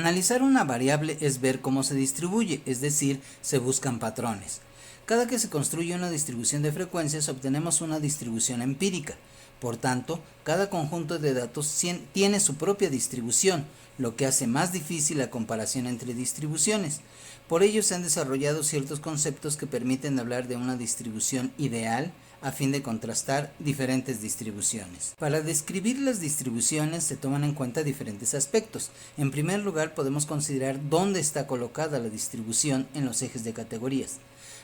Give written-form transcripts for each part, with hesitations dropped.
Analizar una variable es ver cómo se distribuye, es decir, se buscan patrones. Cada que se construye una distribución de frecuencias obtenemos una distribución empírica. Por tanto, cada conjunto de datos tiene su propia distribución, lo que hace más difícil la comparación entre distribuciones. Por ello se han desarrollado ciertos conceptos que permiten hablar de una distribución ideal a fin de contrastar diferentes distribuciones. Para describir las distribuciones se toman en cuenta diferentes aspectos. En primer lugar, podemos considerar dónde está colocada la distribución en los ejes de categorías.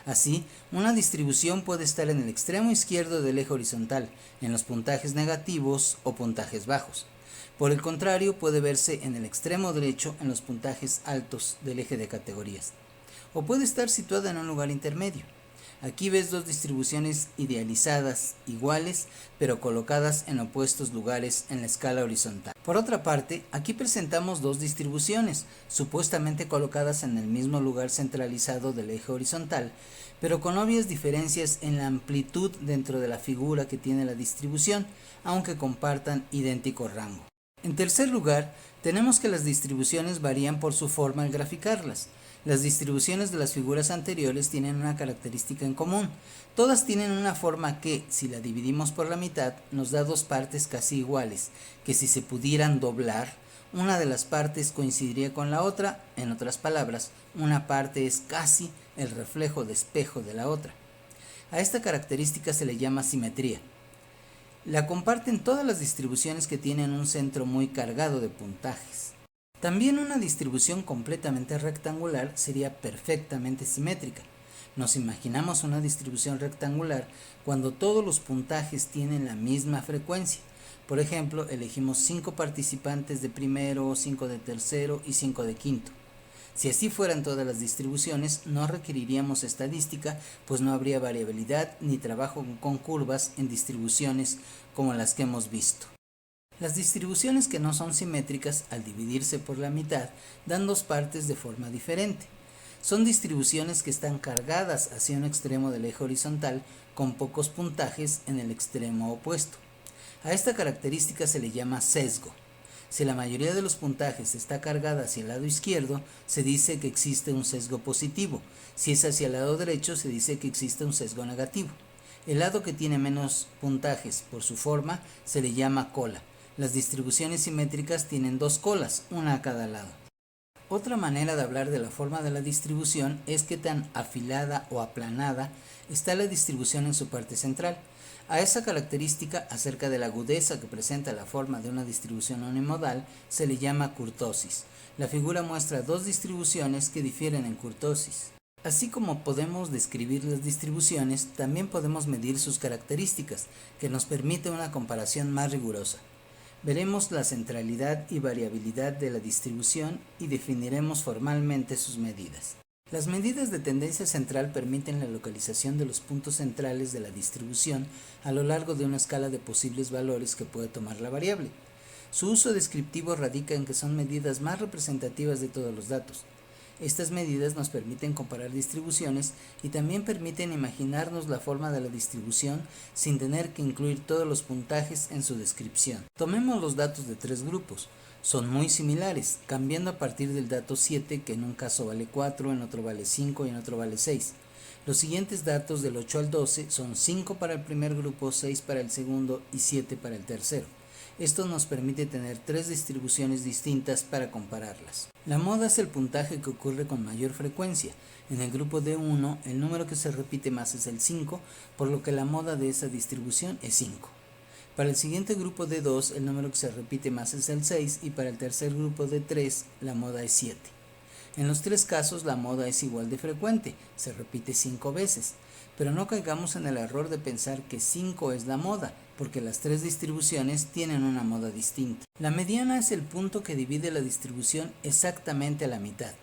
Así, una distribución puede estar en el extremo izquierdo del eje horizontal, en los puntajes negativos o puntajes bajos. Por el contrario, puede verse en el extremo derecho en los puntajes altos del eje de categorías. O puede estar situada en un lugar intermedio. Aquí ves dos distribuciones idealizadas, iguales, pero colocadas en opuestos lugares en la escala horizontal. Por otra parte, aquí presentamos dos distribuciones, supuestamente colocadas en el mismo lugar centralizado del eje horizontal, pero con obvias diferencias en la amplitud dentro de la figura que tiene la distribución, aunque compartan idéntico rango. En tercer lugar, tenemos que las distribuciones varían por su forma al graficarlas. Las distribuciones de las figuras anteriores tienen una característica en común. Todas tienen una forma que, si la dividimos por la mitad, nos da dos partes casi iguales, que si se pudieran doblar, una de las partes coincidiría con la otra. En otras palabras, una parte es casi el reflejo de espejo de la otra. A esta característica se le llama simetría. La comparten todas las distribuciones que tienen un centro muy cargado de puntajes. También una distribución completamente rectangular sería perfectamente simétrica. Nos imaginamos una distribución rectangular cuando todos los puntajes tienen la misma frecuencia. Por ejemplo, elegimos 5 participantes de primero, 5 de tercero y 5 de quinto. Si así fueran todas las distribuciones, no requeriríamos estadística, pues no habría variabilidad ni trabajo con curvas en distribuciones como las que hemos visto. Las distribuciones que no son simétricas, al dividirse por la mitad, dan dos partes de forma diferente. Son distribuciones que están cargadas hacia un extremo del eje horizontal con pocos puntajes en el extremo opuesto. A esta característica se le llama sesgo. Si la mayoría de los puntajes está cargada hacia el lado izquierdo, se dice que existe un sesgo positivo. Si es hacia el lado derecho, se dice que existe un sesgo negativo. El lado que tiene menos puntajes por su forma se le llama cola. Las distribuciones simétricas tienen dos colas, una a cada lado. Otra manera de hablar de la forma de la distribución es qué tan afilada o aplanada está la distribución en su parte central. A esa característica acerca de la agudeza que presenta la forma de una distribución unimodal se le llama kurtosis. La figura muestra dos distribuciones que difieren en kurtosis. Así como podemos describir las distribuciones, también podemos medir sus características, que nos permite una comparación más rigurosa. Veremos la centralidad y variabilidad de la distribución y definiremos formalmente sus medidas. Las medidas de tendencia central permiten la localización de los puntos centrales de la distribución a lo largo de una escala de posibles valores que puede tomar la variable. Su uso descriptivo radica en que son medidas más representativas de todos los datos. Estas medidas nos permiten comparar distribuciones y también permiten imaginarnos la forma de la distribución sin tener que incluir todos los puntajes en su descripción. Tomemos los datos de tres grupos. Son muy similares, cambiando a partir del dato 7, que en un caso vale 4, en otro vale 5 y en otro vale 6. Los siguientes datos del 8 al 12 son 5 para el primer grupo, 6 para el segundo y 7 para el tercero. Esto nos permite tener tres distribuciones distintas para compararlas. La moda es el puntaje que ocurre con mayor frecuencia. En el grupo de 1, el número que se repite más es el 5, por lo que la moda de esa distribución es 5. Para el siguiente grupo de 2, el número que se repite más es el 6 y para el tercer grupo de 3, la moda es 7. En los tres casos la moda es igual de frecuente, se repite 5 veces, pero no caigamos en el error de pensar que 5 es la moda, porque las tres distribuciones tienen una moda distinta. La mediana es el punto que divide la distribución exactamente a la mitad.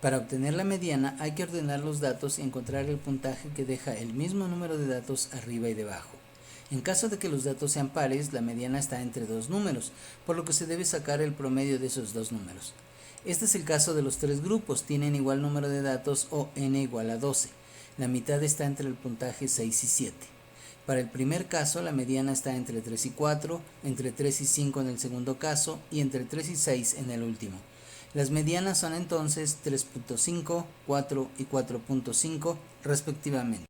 Para obtener la mediana hay que ordenar los datos y encontrar el puntaje que deja el mismo número de datos arriba y debajo. En caso de que los datos sean pares, la mediana está entre dos números, por lo que se debe sacar el promedio de esos dos números. Este es el caso de los tres grupos, tienen igual número de datos o n igual a 12. La mitad está entre el puntaje 6 y 7. Para el primer caso, la mediana está entre 3 y 4, entre 3 y 5 en el segundo caso y entre 3 y 6 en el último. Las medianas son entonces 3.5, 4 y 4.5 respectivamente.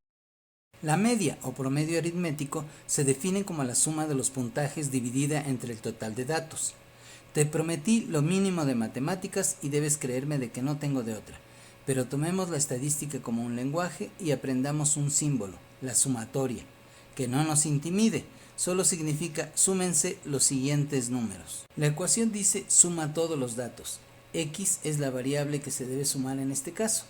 La media o promedio aritmético se define como la suma de los puntajes dividida entre el total de datos. Te prometí lo mínimo de matemáticas y debes creerme de que no tengo de otra, pero tomemos la estadística como un lenguaje y aprendamos un símbolo, la sumatoria, que no nos intimide, solo significa súmense los siguientes números. La ecuación dice suma todos los datos. X es la variable que se debe sumar en este caso.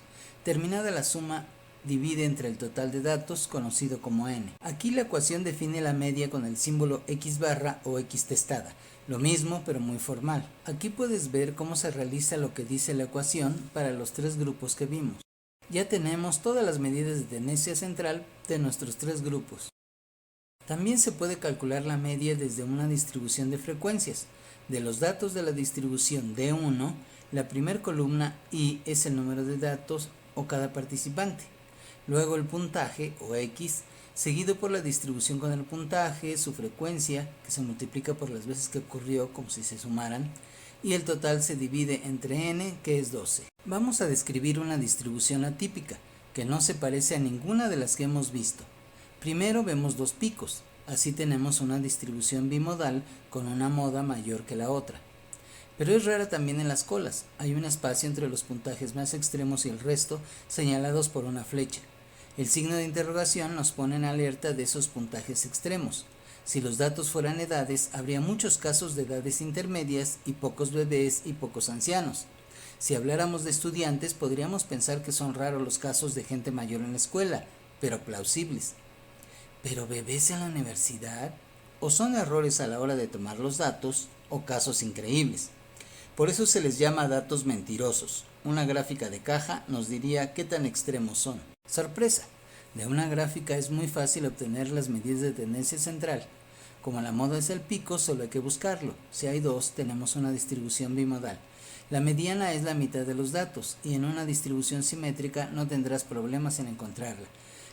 Terminada la suma, divide entre el total de datos, conocido como n. Aquí la ecuación define la media con el símbolo x barra o x testada. Lo mismo, pero muy formal. Aquí puedes ver cómo se realiza lo que dice la ecuación para los tres grupos que vimos. Ya tenemos todas las medidas de tendencia central de nuestros tres grupos. También se puede calcular la media desde una distribución de frecuencias. De los datos de la distribución D1, la primera columna I es el número de datos o cada participante. Luego el puntaje o X, seguido por la distribución con el puntaje, su frecuencia, que se multiplica por las veces que ocurrió como si se sumaran, y el total se divide entre n, que es 12. Vamos a describir una distribución atípica, que no se parece a ninguna de las que hemos visto. Primero vemos dos picos, así tenemos una distribución bimodal con una moda mayor que la otra. Pero es rara también en las colas, hay un espacio entre los puntajes más extremos y el resto, señalados por una flecha. El signo de interrogación nos pone en alerta de esos puntajes extremos. Si los datos fueran edades, habría muchos casos de edades intermedias y pocos bebés y pocos ancianos. Si habláramos de estudiantes, podríamos pensar que son raros los casos de gente mayor en la escuela, pero plausibles. ¿Pero bebés en la universidad? ¿O son errores a la hora de tomar los datos o casos increíbles? Por eso se les llama datos mentirosos. Una gráfica de caja nos diría qué tan extremos son. ¡Sorpresa! De una gráfica es muy fácil obtener las medidas de tendencia central. Como la moda es el pico, solo hay que buscarlo. Si hay dos, tenemos una distribución bimodal. La mediana es la mitad de los datos y en una distribución simétrica no tendrás problemas en encontrarla.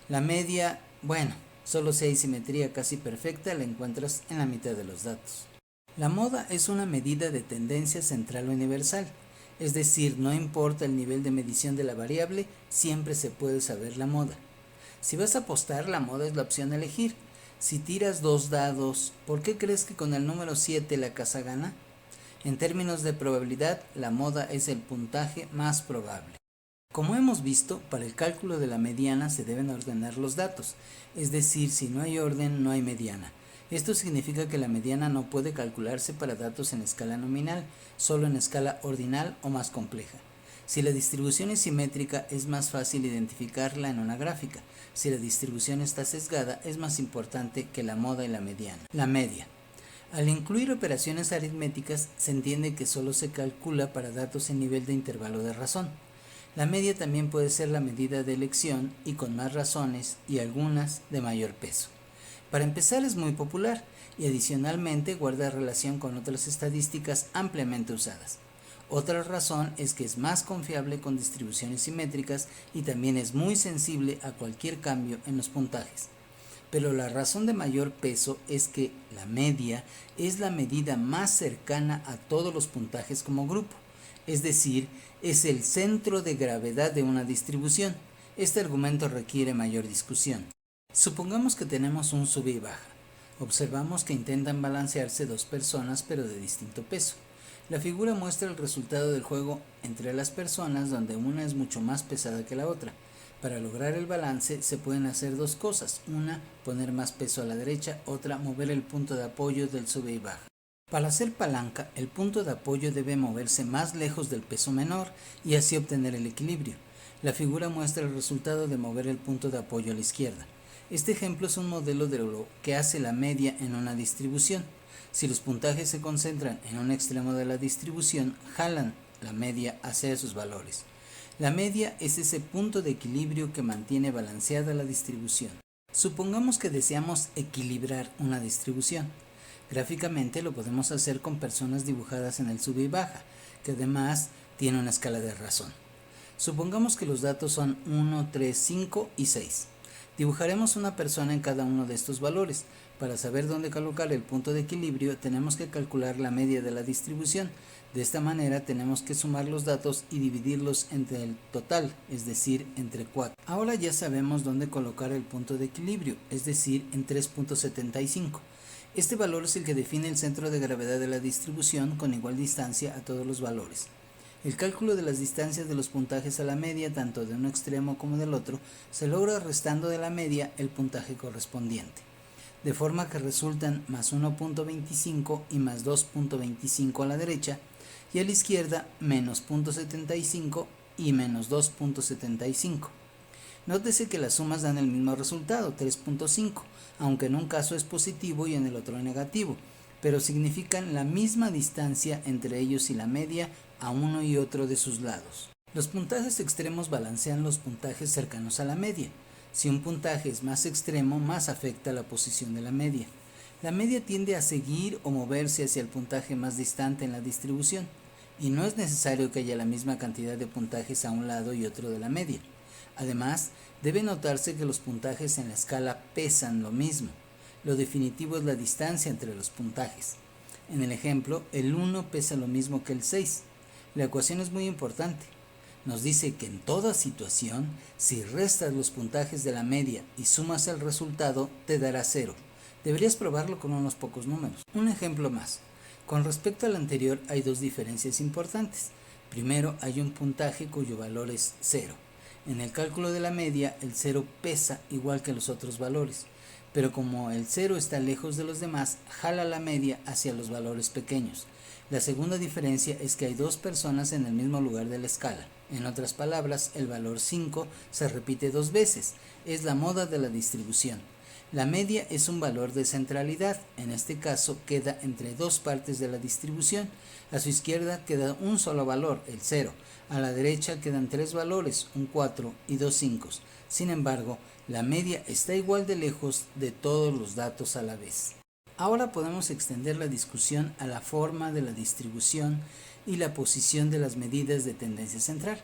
La media, bueno, solo si hay simetría casi perfecta la encuentras en la mitad de los datos. La moda es una medida de tendencia central universal, es decir, no importa el nivel de medición de la variable, siempre se puede saber la moda. Si vas a apostar, la moda es la opción a elegir. Si tiras dos dados, ¿por qué crees que con el número 7 la casa gana? En términos de probabilidad, la moda es el puntaje más probable. Como hemos visto, para el cálculo de la mediana se deben ordenar los datos, es decir, si no hay orden, no hay mediana. Esto significa que la mediana no puede calcularse para datos en escala nominal, solo en escala ordinal o más compleja. Si la distribución es simétrica, es más fácil identificarla en una gráfica. Si la distribución está sesgada, es más importante que la moda y la mediana. La media. Al incluir operaciones aritméticas, se entiende que solo se calcula para datos en nivel de intervalo de razón. La media también puede ser la medida de elección y con más razones y algunas de mayor peso. Para empezar es muy popular y adicionalmente guarda relación con otras estadísticas ampliamente usadas. Otra razón es que es más confiable con distribuciones simétricas y también es muy sensible a cualquier cambio en los puntajes. Pero la razón de mayor peso es que la media es la medida más cercana a todos los puntajes como grupo, es decir, es el centro de gravedad de una distribución. Este argumento requiere mayor discusión. Supongamos que tenemos un sube y baja. Observamos que intentan balancearse dos personas pero de distinto peso. La figura muestra el resultado del juego entre las personas donde una es mucho más pesada que la otra. Para lograr el balance se pueden hacer dos cosas. Una, poner más peso a la derecha, otra, mover el punto de apoyo del sube y baja. Para hacer palanca, el punto de apoyo debe moverse más lejos del peso menor y así obtener el equilibrio. La figura muestra el resultado de mover el punto de apoyo a la izquierda. Este ejemplo es un modelo de lo que hace la media en una distribución. Si los puntajes se concentran en un extremo de la distribución, jalan la media hacia sus valores. La media es ese punto de equilibrio que mantiene balanceada la distribución. Supongamos que deseamos equilibrar una distribución. Gráficamente lo podemos hacer con personas dibujadas en el sube y baja, que además tiene una escala de razón. Supongamos que los datos son 1, 3, 5 y 6. Dibujaremos una persona en cada uno de estos valores, Para saber dónde colocar el punto de equilibrio tenemos que calcular la media de la distribución. De esta manera tenemos que sumar los datos y dividirlos entre el total, es decir, entre 4. Ahora ya sabemos dónde colocar el punto de equilibrio, es decir, en 3.75. Este valor es el que define el centro de gravedad de la distribución con igual distancia a todos los valores. El cálculo de las distancias de los puntajes a la media, tanto de un extremo como del otro, se logra restando de la media el puntaje correspondiente, de forma que resultan más 1.25 y más 2.25 a la derecha, y a la izquierda menos 0.75 y menos 2.75. Nótese que las sumas dan el mismo resultado, 3.5, aunque en un caso es positivo y en el otro negativo, pero significan la misma distancia entre ellos y la media a uno y otro de sus lados. Los puntajes extremos balancean los puntajes cercanos a la media. Si un puntaje es más extremo, más afecta la posición de la media. La media tiende a seguir o moverse hacia el puntaje más distante en la distribución, y no es necesario que haya la misma cantidad de puntajes a un lado y otro de la media. Además, debe notarse que los puntajes en la escala pesan lo mismo. Lo definitivo es la distancia entre los puntajes. En el ejemplo, el 1 pesa lo mismo que el 6. La ecuación es muy importante. Nos dice que en toda situación, si restas los puntajes de la media y sumas el resultado, te dará 0. Deberías probarlo con unos pocos números. Un ejemplo más. Con respecto al anterior hay dos diferencias importantes. Primero, hay un puntaje cuyo valor es 0. En el cálculo de la media, el 0 pesa igual que los otros valores, pero como el 0 está lejos de los demás, jala la media hacia los valores pequeños. La segunda diferencia es que hay dos personas en el mismo lugar de la escala. En otras palabras, el valor 5 se repite dos veces. Es la moda de la distribución. La media es un valor de centralidad. En este caso queda entre dos partes de la distribución. A su izquierda queda un solo valor, el 0. A la derecha quedan tres valores, un 4 y dos 5. Sin embargo, la media está igual de lejos de todos los datos a la vez. Ahora podemos extender la discusión a la forma de la distribución y la posición de las medidas de tendencia central.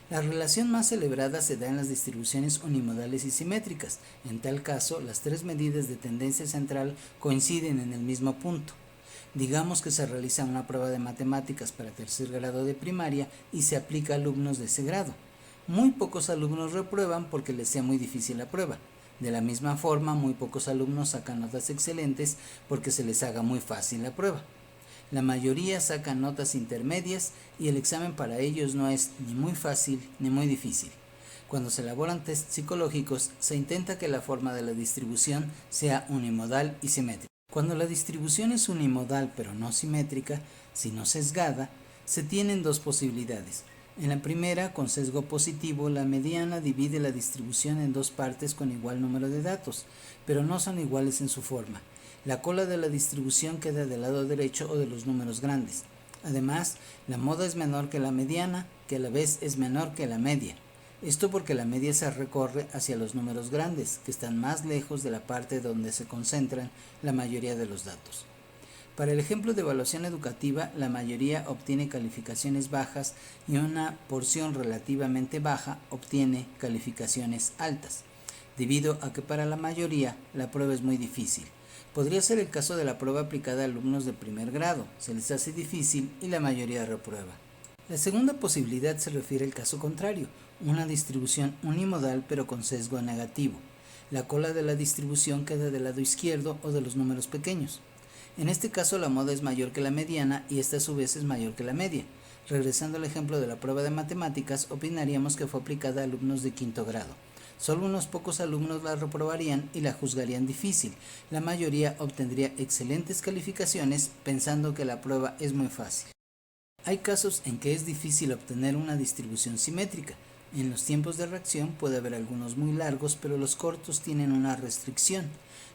La relación más celebrada se da en las distribuciones unimodales y simétricas. En tal caso, las tres medidas de tendencia central coinciden en el mismo punto. Digamos que se realiza una prueba de matemáticas para tercer grado de primaria y se aplica a alumnos de ese grado. Muy pocos alumnos reprueban porque les sea muy difícil la prueba. De la misma forma, muy pocos alumnos sacan notas excelentes porque se les haga muy fácil la prueba. La mayoría sacan notas intermedias y el examen para ellos no es ni muy fácil ni muy difícil. Cuando se elaboran tests psicológicos, se intenta que la forma de la distribución sea unimodal y simétrica. Cuando la distribución es unimodal pero no simétrica, sino sesgada, se tienen dos posibilidades. En la primera, con sesgo positivo, la mediana divide la distribución en dos partes con igual número de datos, pero no son iguales en su forma. La cola de la distribución queda del lado derecho o de los números grandes. Además, la moda es menor que la mediana, que a la vez es menor que la media. Esto porque la media se recorre hacia los números grandes, que están más lejos de la parte donde se concentran la mayoría de los datos. Para el ejemplo de evaluación educativa, la mayoría obtiene calificaciones bajas y una porción relativamente baja obtiene calificaciones altas, debido a que para la mayoría la prueba es muy difícil. Podría ser el caso de la prueba aplicada a alumnos de primer grado, se les hace difícil y la mayoría reprueba. La segunda posibilidad se refiere al caso contrario, una distribución unimodal pero con sesgo negativo. La cola de la distribución queda del lado izquierdo o de los números pequeños. En este caso la moda es mayor que la mediana y esta a su vez es mayor que la media. Regresando al ejemplo de la prueba de matemáticas, opinaríamos que fue aplicada a alumnos de quinto grado. Solo unos pocos alumnos la reprobarían y la juzgarían difícil. La mayoría obtendría excelentes calificaciones pensando que la prueba es muy fácil. Hay casos en que es difícil obtener una distribución simétrica. En los tiempos de reacción puede haber algunos muy largos, pero los cortos tienen una restricción.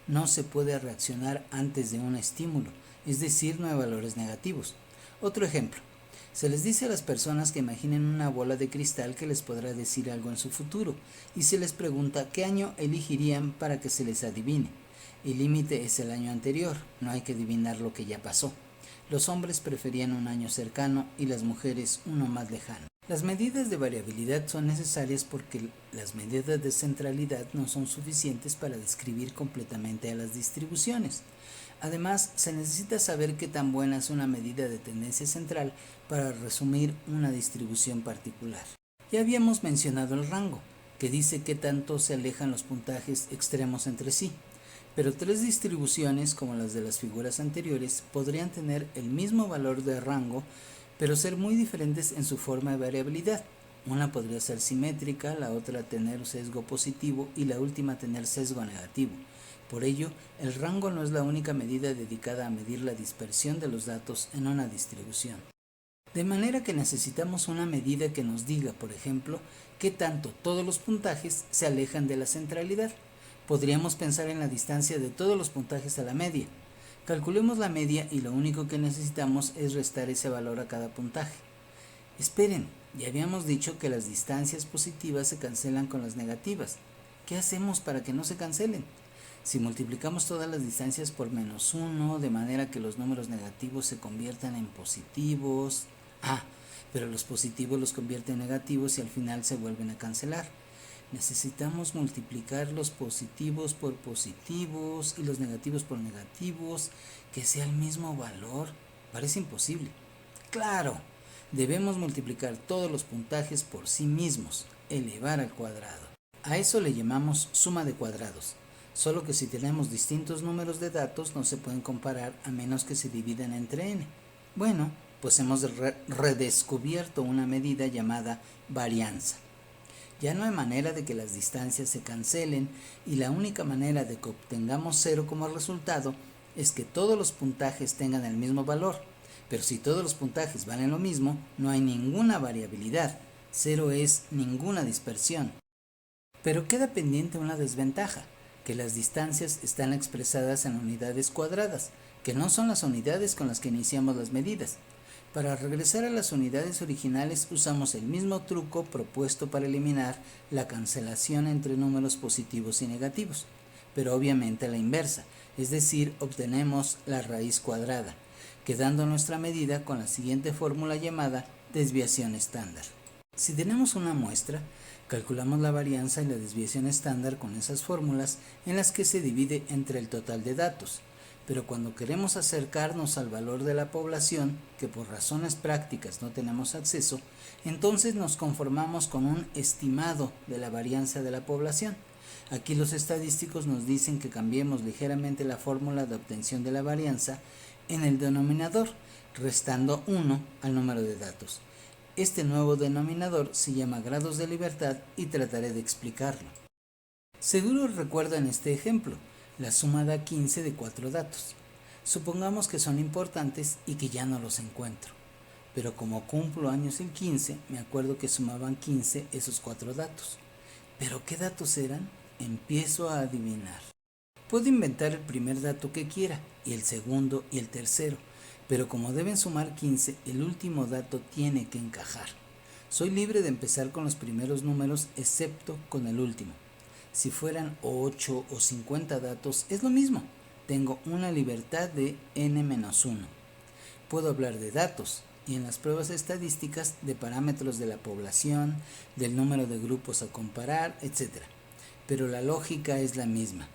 No se puede reaccionar antes de un estímulo, es decir, no hay valores negativos. Otro ejemplo. Se les dice a las personas que imaginen una bola de cristal que les podrá decir algo en su futuro y se les pregunta qué año elegirían para que se les adivine. El límite es el año anterior, no hay que adivinar lo que ya pasó. Los hombres preferían un año cercano y las mujeres uno más lejano. Las medidas de variabilidad son necesarias porque las medidas de centralidad no son suficientes para describir completamente a las distribuciones. Además, se necesita saber qué tan buena es una medida de tendencia central para resumir una distribución particular. Ya habíamos mencionado el rango, que dice qué tanto se alejan los puntajes extremos entre sí, pero tres distribuciones, como las de las figuras anteriores, podrían tener el mismo valor de rango, pero ser muy diferentes en su forma de variabilidad. Una podría ser simétrica, la otra tener sesgo positivo y la última tener sesgo negativo. Por ello, el rango no es la única medida dedicada a medir la dispersión de los datos en una distribución. De manera que necesitamos una medida que nos diga, por ejemplo, qué tanto todos los puntajes se alejan de la centralidad. Podríamos pensar en la distancia de todos los puntajes a la media. Calculemos la media y lo único que necesitamos es restar ese valor a cada puntaje. Esperen, ya habíamos dicho que las distancias positivas se cancelan con las negativas. ¿Qué hacemos para que no se cancelen? Si multiplicamos todas las distancias por -1, de manera que los números negativos se conviertan en positivos. Pero los positivos los convierten en negativos y al final se vuelven a cancelar. Necesitamos multiplicar los positivos por positivos y los negativos por negativos, que sea el mismo valor. Parece imposible. Claro, debemos multiplicar todos los puntajes por sí mismos, elevar al cuadrado. A eso le llamamos suma de cuadrados, solo que si tenemos distintos números de datos no se pueden comparar a menos que se dividan entre n. Bueno, pues hemos redescubierto una medida llamada varianza. Ya no hay manera de que las distancias se cancelen y la única manera de que obtengamos 0 como resultado es que todos los puntajes tengan el mismo valor. Pero si todos los puntajes valen lo mismo, no hay ninguna variabilidad. 0 es ninguna dispersión. Pero queda pendiente una desventaja, que las distancias están expresadas en unidades cuadradas, que no son las unidades con las que iniciamos las medidas. Para regresar a las unidades originales usamos el mismo truco propuesto para eliminar la cancelación entre números positivos y negativos, pero obviamente a la inversa, es decir, obtenemos la raíz cuadrada, quedando nuestra medida con la siguiente fórmula llamada desviación estándar. Si tenemos una muestra, calculamos la varianza y la desviación estándar con esas fórmulas en las que se divide entre el total de datos. Pero cuando queremos acercarnos al valor de la población, que por razones prácticas no tenemos acceso, entonces nos conformamos con un estimado de la varianza de la población. Aquí los estadísticos nos dicen que cambiemos ligeramente la fórmula de obtención de la varianza en el denominador, restando 1 al número de datos. Este nuevo denominador se llama grados de libertad y trataré de explicarlo. Seguro recuerdan este ejemplo. La suma da 15 de 4 datos. Supongamos que son importantes y que ya no los encuentro. Pero como cumplo años el 15, me acuerdo que sumaban 15 esos 4 datos. ¿Pero qué datos eran? Empiezo a adivinar. Puedo inventar el primer dato que quiera, y el segundo y el tercero, pero como deben sumar 15, el último dato tiene que encajar. Soy libre de empezar con los primeros números, excepto con el último. Si fueran 8 o 50 datos, es lo mismo. Tengo una libertad de n-1. Puedo hablar de datos y en las pruebas estadísticas de parámetros de la población, del número de grupos a comparar, etc. Pero la lógica es la misma.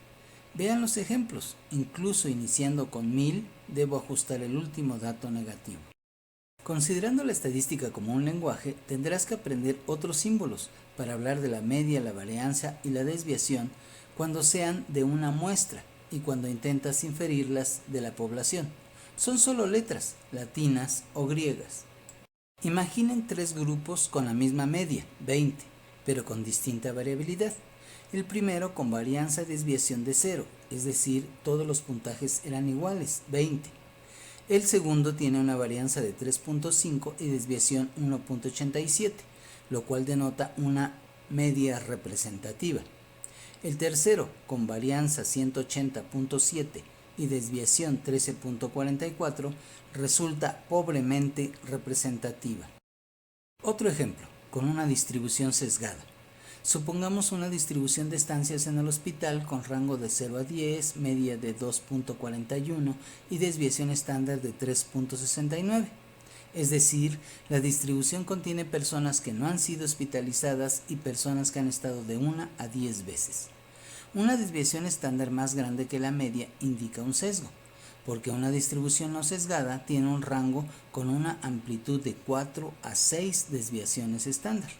Vean los ejemplos. Incluso iniciando con 1000, debo ajustar el último dato negativo. Considerando la estadística como un lenguaje, tendrás que aprender otros símbolos para hablar de la media, la varianza y la desviación cuando sean de una muestra y cuando intentas inferirlas de la población. Son solo letras, latinas o griegas. Imaginen 3 grupos con la misma media, 20, pero con distinta variabilidad. El primero con varianza y desviación de 0, es decir, todos los puntajes eran iguales, 20. El segundo tiene una varianza de 3.5 y desviación 1.87, lo cual denota una media representativa. El tercero, con varianza 180.7 y desviación 13.44, resulta pobremente representativa. Otro ejemplo, con una distribución sesgada. Supongamos una distribución de estancias en el hospital con rango de 0 a 10, media de 2.41 y desviación estándar de 3.69. Es decir, la distribución contiene personas que no han sido hospitalizadas y personas que han estado de 1 a 10 veces. Una desviación estándar más grande que la media indica un sesgo, porque una distribución no sesgada tiene un rango con una amplitud de 4 a 6 desviaciones estándar.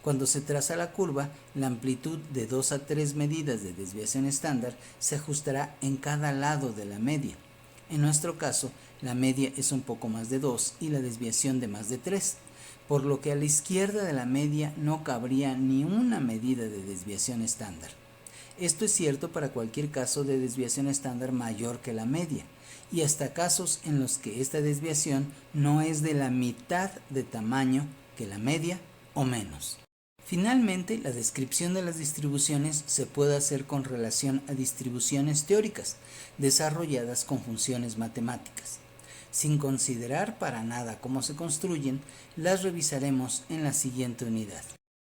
Cuando se traza la curva, la amplitud de 2 a 3 medidas de desviación estándar se ajustará en cada lado de la media. En nuestro caso, la media es un poco más de 2 y la desviación de más de 3, por lo que a la izquierda de la media no cabría ni una medida de desviación estándar. Esto es cierto para cualquier caso de desviación estándar mayor que la media, y hasta casos en los que esta desviación no es de la mitad de tamaño que la media o menos. Finalmente, la descripción de las distribuciones se puede hacer con relación a distribuciones teóricas, desarrolladas con funciones matemáticas. Sin considerar para nada cómo se construyen, las revisaremos en la siguiente unidad.